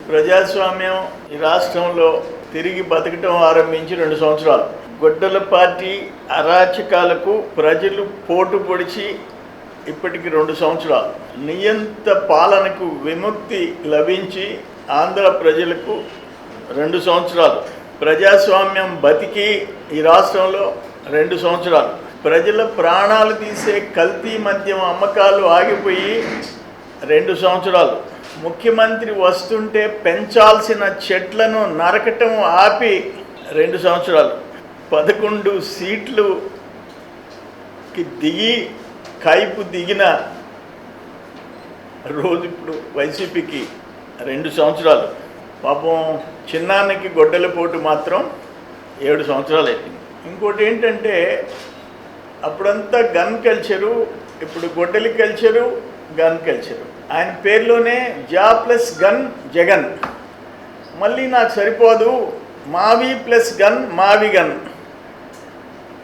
ప్రజాస్వామ్యం ఈ రాష్ట్రంలో తిరిగి బతకటం ఆరంభించి 2 సంవత్సరాలు. గొడ్డల పార్టీ అరాచకాలకు ప్రజలు పోటు పొడిచి ఇప్పటికి 2 సంవత్సరాలు. నియంత పాలనకు విముక్తి లభించి ఆంధ్ర ప్రజలకు 2 సంవత్సరాలు. ప్రజాస్వామ్యం బతికి ఈ రాష్ట్రంలో 2 సంవత్సరాలు. ప్రజల ప్రాణాలు తీసే కల్తీ మద్యం అమ్మకాలు ఆగిపోయి 2 సంవత్సరాలు. ముఖ్యమంత్రి వస్తుంటే పెంచాల్సిన చెట్లను నరకటం ఆపి 2 సంవత్సరాలు. 11 సీట్లుకి దిగి కైపు దిగిన రోజు ఇప్పుడు వైసీపీకి 2 సంవత్సరాలు. పాపం చిన్నానికి గొడ్డల పోటు మాత్రం 7 సంవత్సరాలు అయిపోయింది. ఇంకోటి ఏంటంటే అప్పుడంతా గన్ కల్చరు, ఇప్పుడు గొడ్డలి కల్చరు, గన్ కల్చరు. ఆయన పేరులోనే జాబ్ ప్లస్ గన్ జగన్. మళ్ళీ నాకు సరిపోదు, మావి ప్లస్ గన్ మావి గన్.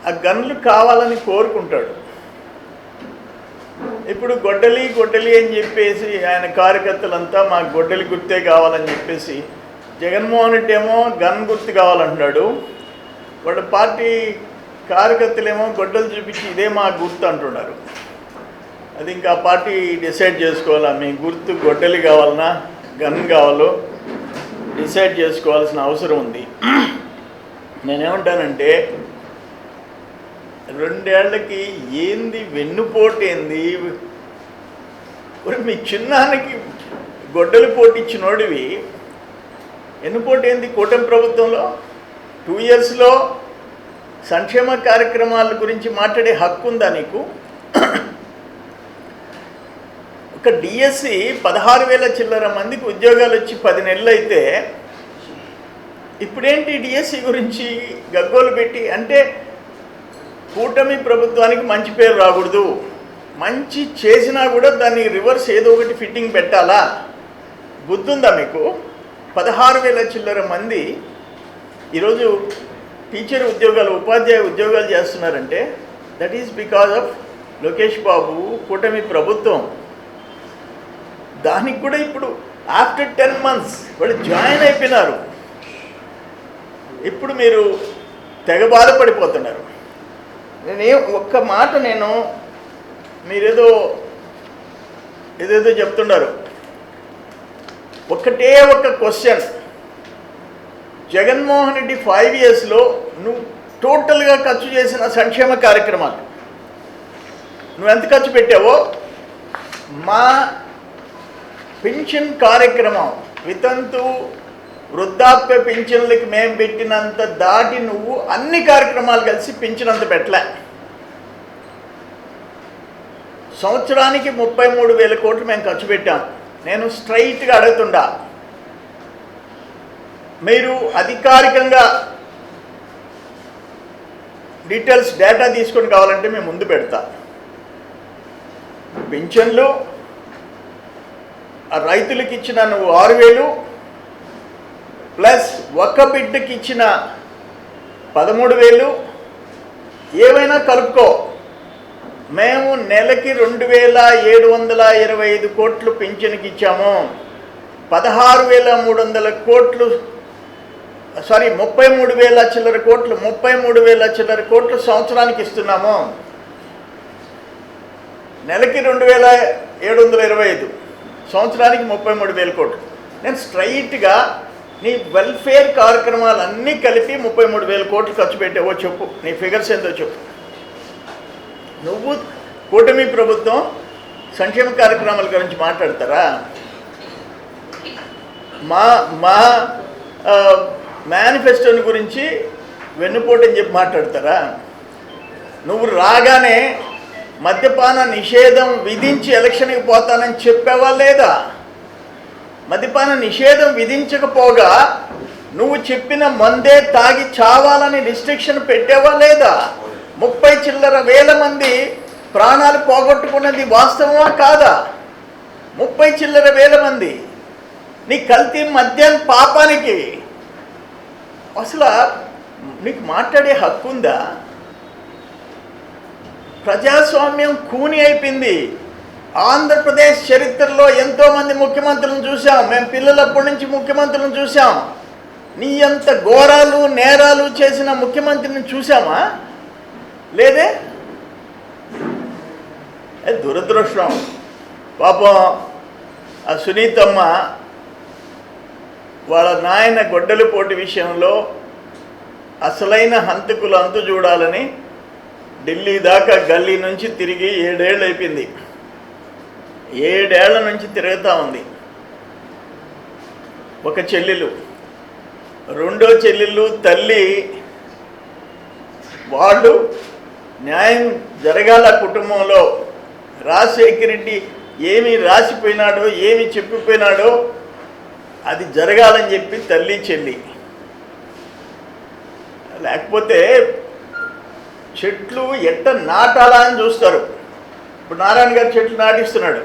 ఆ గన్లు కావాలని కోరుకుంటాడు. ఇప్పుడు గొడ్డలి అని చెప్పేసి ఆయన కార్యకర్తలంతా మాకు గొడ్డలి గుర్తే కావాలని చెప్పేసి, జగన్మోహన్ రెడ్డి ఏమో గన్ గుర్తు కావాలంటున్నాడు. వాళ్ళ పార్టీ కార్యకర్తలేమో గొడ్డలు చూపించి ఇదే మా గుర్తు అంటున్నారు. అది ఇంకా పార్టీ డిసైడ్ చేసుకోవాలా, మీ గుర్తు గొడ్డలి కావాలన్నా గన్ కావాలో డిసైడ్ చేసుకోవాల్సిన అవసరం ఉంది. నేనేమంటానంటే 2 ఏళ్లకి ఏంది వెన్నుపోటు ఏంది? మీ చిన్నానికి గొడ్డలి పోటు ఇచ్చినోడివి వెన్నుపోటు ఏంది? కూటమి ప్రభుత్వంలో 2 ఇయర్స్లో సంక్షేమ కార్యక్రమాల గురించి మాట్లాడే హక్కు ఉందా నీకు? ఒక డిఎస్సి 16,000 చిల్లర మందికి ఉద్యోగాలు వచ్చి 10 నెలలు అయితే ఇప్పుడేంటి డిఎస్సి గురించి గగ్గోలు పెట్టి? అంటే కూటమి ప్రభుత్వానికి మంచి పేరు రాకూడదు, మంచి చేసినా కూడా దాన్ని రివర్స్ ఏదో ఒకటి ఫిట్టింగ్ పెట్టాలా? బుద్ధుందా మీకు? 16,000 చిల్లర మంది ఈరోజు టీచర్ ఉద్యోగాలు, ఉపాధ్యాయ ఉద్యోగాలు చేస్తున్నారంటే that is because of Lokesh Babu, కూటమి ప్రభుత్వం. దానికి కూడా ఇప్పుడు ఆఫ్టర్ 10 months వాళ్ళు జాయిన్ అయిపోయినారు. ఇప్పుడు మీరు తెగ బాధపడిపోతున్నారు. ఒక్క మాట మీరేదో ఏదేదో చెప్తున్నారు. ఒక్కటే ఒక్క క్వశ్చన్, జగన్మోహన్ రెడ్డి 5 yearsలో నువ్వు టోటల్గా ఖర్చు చేసిన సంక్షేమ కార్యక్రమాలు నువ్వు ఎంత ఖర్చు పెట్టావో, మా పింఛన్ కార్యక్రమం, వితంతు వృద్ధాప్య పింఛన్లకి మేము పెట్టినంత దాటి నువ్వు అన్ని కార్యక్రమాలు కలిసి పింఛనంత పెట్టలే. సంవత్సరానికి 33,000 కోట్లు మేము ఖర్చు పెట్టాం. నేను స్ట్రైట్గా అడుగుతుండా, మీరు అధికారికంగా డీటెయిల్స్ డేటా తీసుకొని కావాలంటే మేము ముందు పెడతా. పింఛన్లు రైతులకి ఇచ్చిన నువ్వు 6,000 ప్లస్ ఒక్క బిడ్డకి ఇచ్చిన 13,000 ఏవైనా కలుపుకో. మేము నెలకి 2,725 కోట్లు పింఛన్కి ఇచ్చాము. 16,300 కోట్లు 33,000 చిల్లర కోట్లు 33,000 చిల్లర కోట్లు సంవత్సరానికి ఇస్తున్నాము. నెలకి 2,725, సంవత్సరానికి 33,000 కోట్లు. నేను స్ట్రైట్గా నీ వెల్ఫేర్ కార్యక్రమాలన్నీ కలిపి 33,000 కోట్లు ఖర్చు పెట్టావో చెప్పు, నీ ఫిగర్స్ ఎంతో చెప్పు. నువ్వు కూటమి ప్రభుత్వం సంక్షేమ కార్యక్రమాల గురించి మాట్లాడతారా? మా మేనిఫెస్టోని గురించి వెన్నుపోటు అని చెప్పి మాట్లాడతారా? నువ్వు రాగానే మద్యపాన నిషేధం విధించి ఎలక్షన్కి పోతానని చెప్పావా లేదా? మద్యపాన నిషేధం విధించకపోగా నువ్వు చెప్పిన మందే తాగి చావాలని రిస్ట్రిక్షన్ పెట్టావా లేదా? 30 చిల్లర వేల మంది ప్రాణాలు పోగొట్టుకున్నది వాస్తవమా కాదా? 30 చిల్లర వేల మంది నీ కల్తీ మద్యం పాపానికి అసలు నీకు మాట్లాడే హక్కు ఉందా? ప్రజాస్వామ్యం కూని అయిపోయింది. ఆంధ్రప్రదేశ్ చరిత్రలో ఎంతోమంది ముఖ్యమంత్రులను చూసాం. మేము పిల్లలప్పటి నుంచి ముఖ్యమంత్రులను చూసాం. నీ అంత ఘోరాలు నేరాలు చేసిన ముఖ్యమంత్రిని చూసామా? లేదే. దురదృష్టం. పాపం ఆ సునీతమ్మ వాళ్ళ నాయన గొడ్డలిపోటు విషయంలో అసలైన హంతకులు అంతు చూడాలని ఢిల్లీ దాకా గల్లీ నుంచి తిరిగి 7 ఏళ్ళు అయిపోయింది. 7 ఏళ్ల నుంచి తిరుగుతూ ఉంది. ఒక చెల్లెలు, రెండో చెల్లెళ్ళు తల్లి, వాళ్ళు న్యాయం జరగాల కుటుంబంలో. రాజశేఖర రెడ్డి ఏమి రాసిపోయినాడో ఏమి చెప్పిపోయినాడో అది జరగాలని చెప్పి తల్లి చెల్లి. లేకపోతే చెట్లు ఎట్ట నాటాలా అని చూస్తారు. ఇప్పుడు నారాయణ గారు చెట్లు నాటిస్తున్నాడు,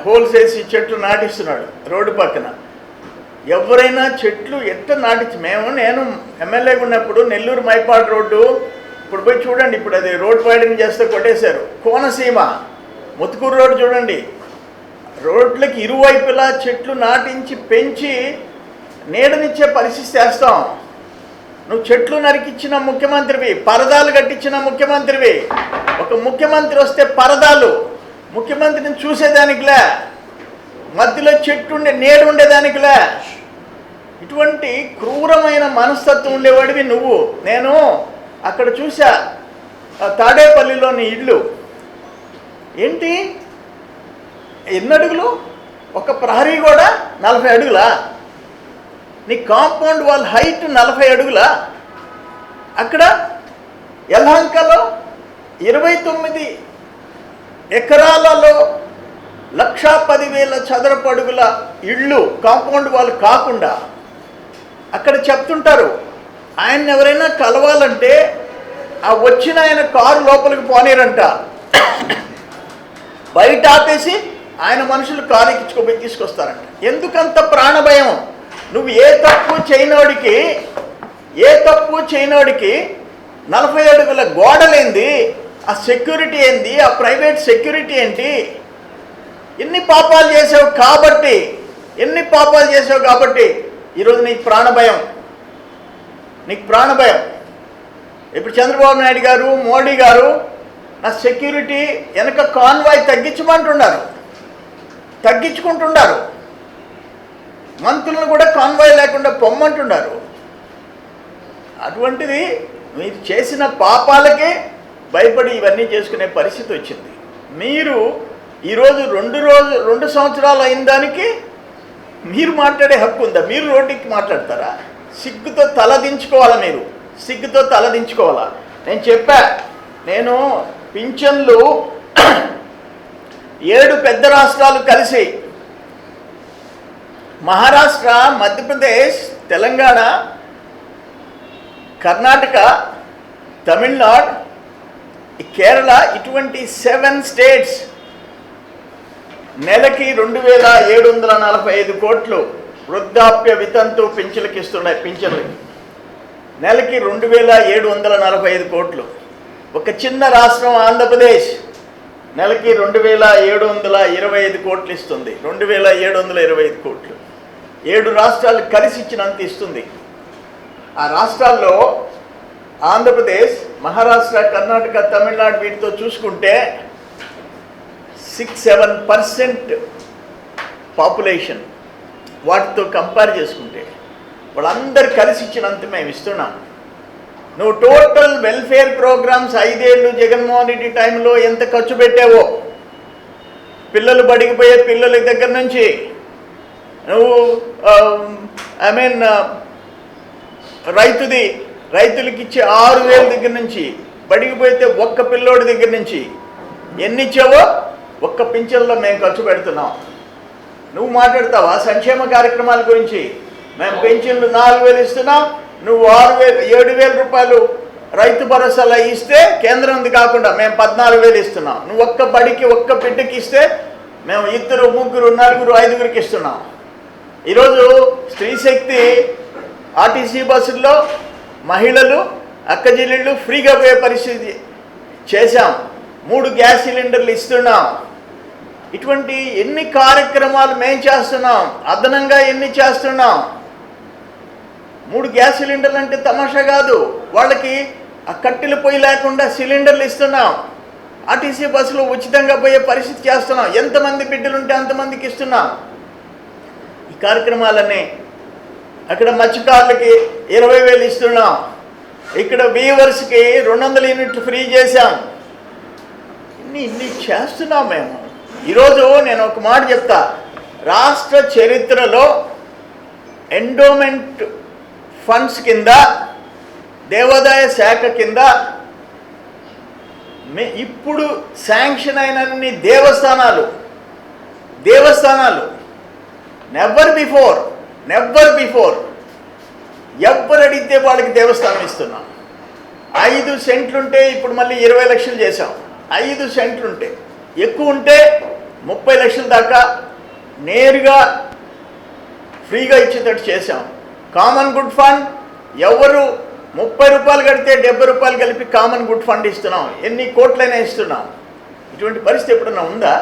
హోల్సేల్స్ చెట్లు నాటిస్తున్నాడు రోడ్డు పక్కన. ఎవరైనా చెట్లు ఎట్ట నేను ఎమ్మెల్యేగా ఉన్నప్పుడు నెల్లూరు మైపాడు రోడ్డు ఇప్పుడు పోయి చూడండి. ఇప్పుడు అది రోడ్ వైడింగ్ చేస్తే కొట్టేశారు. కోనసీమ ముత్తుకూరు రోడ్డు చూడండి, రోడ్లకి ఇరువైపులా చెట్లు నాటించి పెంచి నీడనిచ్చే పరిస్థితి చేస్తాం. నువ్వు చెట్లు నరికిచ్చిన ముఖ్యమంత్రివి, పరదాలు కట్టించిన ముఖ్యమంత్రివి. ఒక ముఖ్యమంత్రి వస్తే పరదాలు, ముఖ్యమంత్రిని చూసేదానికిలే, మధ్యలో చెట్టు ఉండే నీడ ఉండేదానికిలే. ఇటువంటి క్రూరమైన మనస్తత్వం ఉండేవాడివి నువ్వు. నేను అక్కడ చూసా తాడేపల్లిలోని ఇళ్ళు ఏంటి, ఎన్ని అడుగులు? ఒక ప్రహరీ కూడా 40 అడుగులా? నీ కాంపౌండ్ వాల్ హైట్ 40 అడుగులా? అక్కడ యలహంకలో 29 ఎకరాలలో 1,10,000 చదరపు అడుగుల ఇళ్ళు కాంపౌండ్ వాల్ కాకుండా. అక్కడ చెప్తుంటారు, ఆయన ఎవరైనా కలవాలంటే ఆ వచ్చిన ఆయన కారు లోపలికి పోనీరంట, బయట ఆపేసి ఆయన మనుషులు కారు ఎక్కించుకోపోయి తీసుకొస్తారంట. ఎందుకంత ప్రాణభయం? నువ్వు ఏ తప్పు చేయనోడికి 40 అడుగుల గోడలేంది, ఆ సెక్యూరిటీ ఏంది, ఆ ప్రైవేట్ సెక్యూరిటీ ఏంటి? ఎన్ని పాపాలు చేసావు కాబట్టి ఈరోజు నీకు ప్రాణభయం. ఇప్పుడు చంద్రబాబు నాయుడు గారు, మోడీ గారు నా సెక్యూరిటీ వెనక కాన్వాయ్ తగ్గించుకుంటున్నారు. మంత్రులను కూడా కాన్వాయ్ లేకుండా పొమ్మంటున్నారు. అటువంటిది మీరు చేసిన పాపాలకే భయపడి ఇవన్నీ చేసుకునే పరిస్థితి వచ్చింది. మీరు ఈరోజు 2 సంవత్సరాలు అయిన దానికి మీరు మాట్లాడే హక్కు ఉందా? మీరు రోడ్డుకి మాట్లాడతారా? సిగ్గుతో తలదించుకోవాలా. నేను చెప్పా, నేను పింఛన్లు 7 పెద్ద రాష్ట్రాలు కలిసి మహారాష్ట్ర, మధ్యప్రదేశ్, తెలంగాణ, కర్ణాటక, తమిళనాడు, కేరళ, ఇటువంటి 7 స్టేట్స్ నెలకి 2,745 కోట్లు వృద్ధాప్య వితంతు పింఛన్లకి ఇస్తున్నాయి. పింఛన్లకి నెలకి 2,745 కోట్లు. ఒక చిన్న రాష్ట్రం ఆంధ్రప్రదేశ్ నెలకి 2,725 కోట్లు ఇస్తుంది. 2,725 కోట్లు 7 రాష్ట్రాలు కలిసి ఇచ్చినంత ఇస్తుంది. ఆ రాష్ట్రాల్లో ఆంధ్రప్రదేశ్, మహారాష్ట్ర, కర్ణాటక, తమిళనాడు వీటితో చూసుకుంటే 6-7% పాపులేషన్. వాటితో కంపేర్ చేసుకుంటే వాళ్ళందరూ కలిసి ఇచ్చినంత మేము ఇస్తున్నాం. నువ్వు టోటల్ వెల్ఫేర్ ప్రోగ్రామ్స్ 5 ఏళ్ళు జగన్మోహన్ రెడ్డి టైంలో ఎంత ఖర్చు పెట్టావో, పిల్లలు బడికి పోయే పిల్లల దగ్గర నుంచి నువ్వు రైతులకి ఇచ్చే 6,000 దగ్గర నుంచి, బడికి పోతే ఒక్క పిల్లోడి దగ్గర నుంచి ఎన్ని ఇచ్చావో ఒక్క పింఛన్లో మేము ఖర్చు పెడుతున్నాం. నువ్వు మాట్లాడతావా సంక్షేమ కార్యక్రమాల గురించి? మేము పెన్షన్లు 4,000 ఇస్తున్నాం, నువ్వు 7,000 రూపాయలు రైతు భరోసాలో ఇస్తే కేంద్రంది కాకుండా మేము 14,000 ఇస్తున్నాం. నువ్వు ఒక్క బడికి ఒక్క బిడ్డకి ఇస్తే మేము 2, 3, 4, 5 ఇస్తున్నాం. ఈరోజు స్త్రీ శక్తి ఆర్టీసీ బస్సుల్లో మహిళలు, అక్కచెల్లెళ్ళు ఫ్రీగా పోయే పరిస్థితి చేశాం. 3 గ్యాస్ సిలిండర్లు ఇస్తున్నాం. ఇటువంటి ఎన్ని కార్యక్రమాలు మేము చేస్తున్నాం, అదనంగా ఎన్ని చేస్తున్నాం. 3 గ్యాస్ సిలిండర్లు అంటే తమాషా కాదు. వాళ్ళకి ఆ కట్టెల పొయ్యి లేకుండా సిలిండర్లు ఇస్తున్నాం. ఆర్టీసీ బస్సులో ఉచితంగా పోయే పరిస్థితి చేస్తున్నాం. ఎంతమంది బిడ్డలుంటే అంతమందికి ఇస్తున్నాం. ఈ కార్యక్రమాలన్నీ అక్కడ మత్స్యకారులకి 20,000 ఇస్తున్నాం. ఇక్కడ వీవర్స్కి 200 యూనిట్లు ఫ్రీ చేశాం. ఇన్ని చేస్తున్నాం మేము. ఈరోజు నేను ఒక మాట చెప్తా. రాష్ట్ర చరిత్రలో ఎండోమెంట్ ఫండ్స్ కింద, దేవాదాయ శాఖ కింద ఇప్పుడు శాంక్షన్ అయినన్ని దేవస్థానాలు నెవర్ బిఫోర్ ఎవ్వరు అడిగితే వాళ్ళకి దేవస్థానం ఇస్తున్నాం. 5 సెంట్లుంటే ఇప్పుడు మళ్ళీ 20 లక్షలు చేశాం. 5 సెంట్లుంటే, ఎక్కువ ఉంటే 30 లక్షల దాకా నేరుగా ఫ్రీగా ఇచ్చేటట్టు చేశాం. కామన్ గుడ్ ఫండ్ ఎవరు 30 రూపాయలు కడితే 70 రూపాయలు కలిపి కామన్ గుడ్ ఫండ్ ఇస్తున్నాం. ఎన్ని కోట్లైనా ఇస్తున్నాం. ఇటువంటి పరిస్థితి ఎప్పుడన్నా ఉందా?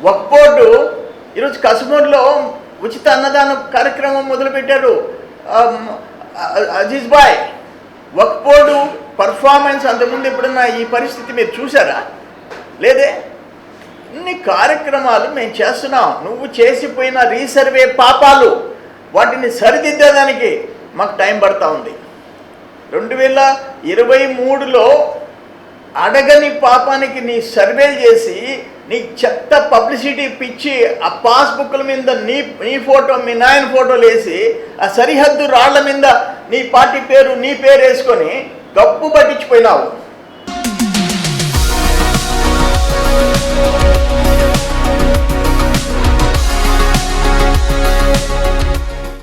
వక్ఫ్ బోర్డు ఈరోజు కశ్మీర్లో ఉచిత అన్నదాన కార్యక్రమం మొదలుపెట్టారు. అజీజ్ బాయ్, వక్ఫ్ బోర్డు పర్ఫార్మెన్స్ అంతకుముందు ఎప్పుడన్నా ఈ పరిస్థితి మీరు చూసారా? లేదే. ఇన్ని కార్యక్రమాలు మేము చేస్తున్నాం. నువ్వు చేసిపోయిన రీసర్వే పాపాలు, వాటిని సరిదిద్దేదానికి మాకు టైం పడతా ఉంది. 2023లో అడగని పాపానికి నీ సర్వేలు చేసి నీ చెత్త పబ్లిసిటీ పిచ్చి ఆ పాస్బుక్ల మీద నీ ఫోటో, మీ నాయన ఫోటోలు వేసి ఆ సరిహద్దు రాళ్ల మీద నీ పార్టీ పేరు, నీ పేరు వేసుకొని గప్పు పట్టించిపోయినావు.